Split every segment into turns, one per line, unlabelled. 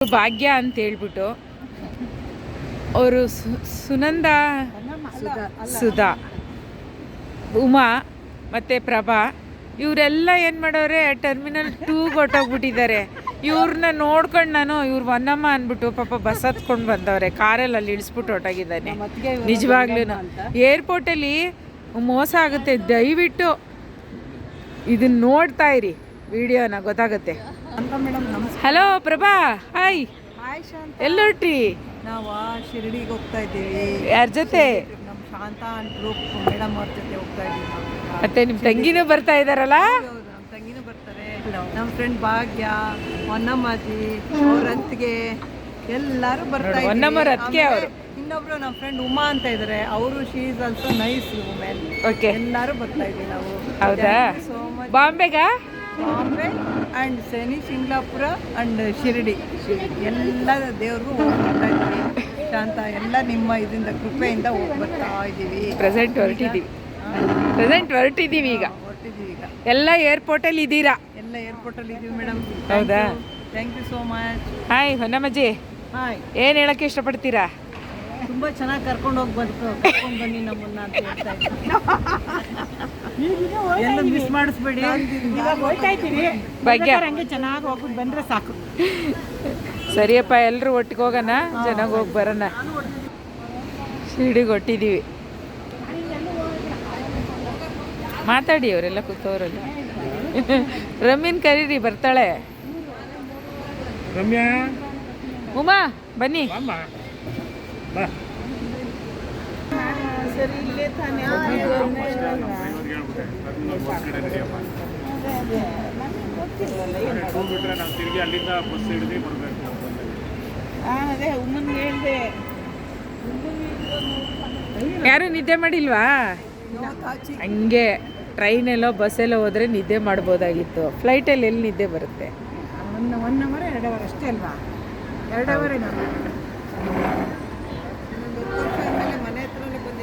ಭಾಗ್ಯ ಅಂತ ಹೇಳ್ಬಿಟ್ಟು ಅವರು ಸುನಂದ, ಸುಧಾ, ಉಮಾ ಮತ್ತು ಪ್ರಭಾ ಇವರೆಲ್ಲ ಏನು ಮಾಡೋರೆ ಟರ್ಮಿನಲ್ 2 ಹೊಟ್ಟೋಗ್ಬಿಟ್ಟಿದ್ದಾರೆ. ಇವ್ರನ್ನ ನೋಡ್ಕೊಂಡು ನಾನು ಇವ್ರು ಹೊನ್ನಮ್ಮ ಅಂದ್ಬಿಟ್ಟು ಪಾಪ ಬಸ್ ಹತ್ಕೊಂಡು ಬಂದವ್ರೆ, ಕಾರಲ್ಲಿ ಅಲ್ಲಿ ಇಳಿಸ್ಬಿಟ್ಟು ಹೊಟ್ಟೋಗಿದ್ದಾನೆ. ನಿಜವಾಗ್ಲೂ ಏರ್ಪೋರ್ಟಲ್ಲಿ ಮೋಸ ಆಗುತ್ತೆ. ದಯವಿಟ್ಟು ಇದನ್ನ ನೋಡ್ತಾ ಇರಿ, ವಿಡಿಯೋನ ಗೊತ್ತಾಗುತ್ತೆ. Hello Prabha, hi. ಎಲ್ಲೊಟ್ರಿ?
ನಾವು ಶಿರಡಿಗೆ ಹೋಗ್ತಾ ಇದ್ದೀವಿ.
ಯಾರ ಜೊತೆ?
ನಮ್ಮ ಶಾಂತ ಗ್ರೂಪ್ ಮೇಡಮ್ ಅವ್ರ ಜೊತೆ ಹೋಗ್ತಾ ಇದ್ದೀವಿ.
ಮತ್ತೆ ನಿಮ್ಮ ತಂಗಿನೂ ಬರ್ತಾ ಇದ್ದಾರಲ್ಲ?
ನಮ್ಮ ತಂಗಿನೂ ಬರ್ತಾರೆ. ನಮ್ಮ ಫ್ರೆಂಡ್ ಭಾಗ್ಯ, ಹೊನ್ನಮ್ಮಾಜಿ, ಅವ್ರಂತಿಗೆ ಎಲ್ಲರೂ ಬರ್ತಾ ಇದ್ದಾರೆ.
ಹೊನ್ನಮ್ಮರ ಅತ್ತಿಗೆ ಅವರು.
ಇನ್ನೊಬ್ರು ನಮ್ಮ ಫ್ರೆಂಡ್ ಉಮಾ ಅಂತ ಇದ್ದಾರೆ, ಅವರು she is also nice women.
Okay,
ಎಲ್ಲರೂ ಬರ್ತಾ ಇದ್ದೀವಿ ನಾವು.
ಹೌದಾ?
So much.
ಬಾಂಬೆಗಾ?
ಬಾಂಬೆ ಆ್ಯಂಡ್ ಶನಿ ಶಿಂಗ್ಲಾಪುರ ಆ್ಯಂಡ್ ಶಿರಡಿ ಎಲ್ಲ ದೇವ್ರಿಗೂ ಹೋಗಿ ಬರ್ತಾ ಇದ್ದೀವಿ. ಶಾಂತ ಎಲ್ಲ ನಿಮ್ಮ ಇದರಿಂದ ಕೃಪೆಯಿಂದ ಹೋಗಿ ಬರ್ತಾ ಇದ್ದೀವಿ.
ಪ್ರೆಸೆಂಟ್ ಹೊರಟಿದ್ದೀವಿ ಈಗ.
ಹೊರಟಿದ್ದೀವಿ ಈಗ.
ಎಲ್ಲ ಏರ್ಪೋರ್ಟಲ್ಲಿ ಇದ್ದೀರಾ?
ಎಲ್ಲ ಏರ್ಪೋರ್ಟಲ್ಲಿ ಇದ್ದೀವಿ ಮೇಡಮ್.
ಹೌದಾ?
Thank you so much.
Hi ಹೊನ್ನಮ್ಮಜ್ಜಿ,
ಹಾಯ್.
ಏನು ಹೇಳೋಕ್ಕೆ ಇಷ್ಟಪಡ್ತೀರಾ?
ತುಂಬ ಚೆನ್ನಾಗಿ ಕರ್ಕೊಂಡು ಬನ್ನಿ ನಮ್ಮನ್ನ ಅಂತ ಹೇಳ್ತಾ ಇದ್ದೀನಿ. ಎಲ್ಲ ಮಿಸ್ ಮಾಡಿಸ್ಬೇಡಿ.
ಭಾಗ್ಯ
ಹಂಗೆ ಚೆನ್ನಾಗಿ ಹೋಗ್ಬಿಟ್ಟು ಬಂದರೆ ಸಾಕು.
ಸರಿಯಪ್ಪ, ಎಲ್ಲರೂ ಒಟ್ಟಿಗೆ ಹೋಗೋಣ, ಚೆನ್ನಾಗಿ ಹೋಗಿ ಬರೋಣ. ಶಿರಡಿಗೆ ಹೊಟ್ಟಿದ್ದೀವಿ. ಮಾತಾಡಿ, ಅವರೆಲ್ಲ ಕೂತವರಲ್ಲ. ರಮ್ಯನ್ ಕರೀರಿ, ಬರ್ತಾಳೆ.
ರಮ್ಯಾ,
ಉಮಾ ಬನ್ನಿ.
ಸರಿ, ಇಲ್ಲೇ ತಾನೇ
ಹೋಗ್ಬಿಟ್ರೆ ನಾವು ತಿರುಗಿ ಅಲ್ಲಿಂದ ಬಸ್ ಹಿಡಿದು ಬರಬೇಕು.
ಅದೇ ಉಮ್ಮನ್ಗೆ ಹೇಳಿದೆ.
ಯಾರು ನಿದ್ದೆ ಮಾಡಿಲ್ವಾ? ಹಂಗೆ ಟ್ರೈನೆಲ್ಲೋ ಬಸ್ಸೆಲ್ಲೋ ಹೋದರೆ ನಿದ್ದೆ ಮಾಡ್ಬೋದಾಗಿತ್ತು. ಫ್ಲೈಟಲ್ಲಿ ಎಲ್ಲಿ ನಿದ್ದೆ ಬರುತ್ತೆ?
1 ಅವರ್ 2 ಅವರ್ ಅಷ್ಟೇ ಅಲ್ವಾ? 2 ಅವರ್ ಮನೆ ಹತ್ರನೇ ಬಂದು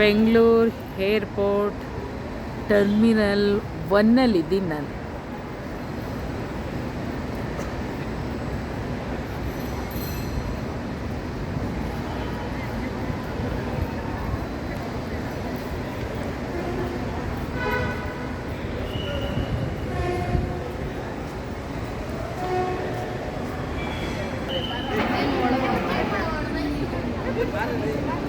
ಬೆಂಗಳೂರು ಏರ್ಪೋರ್ಟ್ ಟರ್ಮಿನಲ್ 1 ಇದ್ದೀನಿ ನಾನು.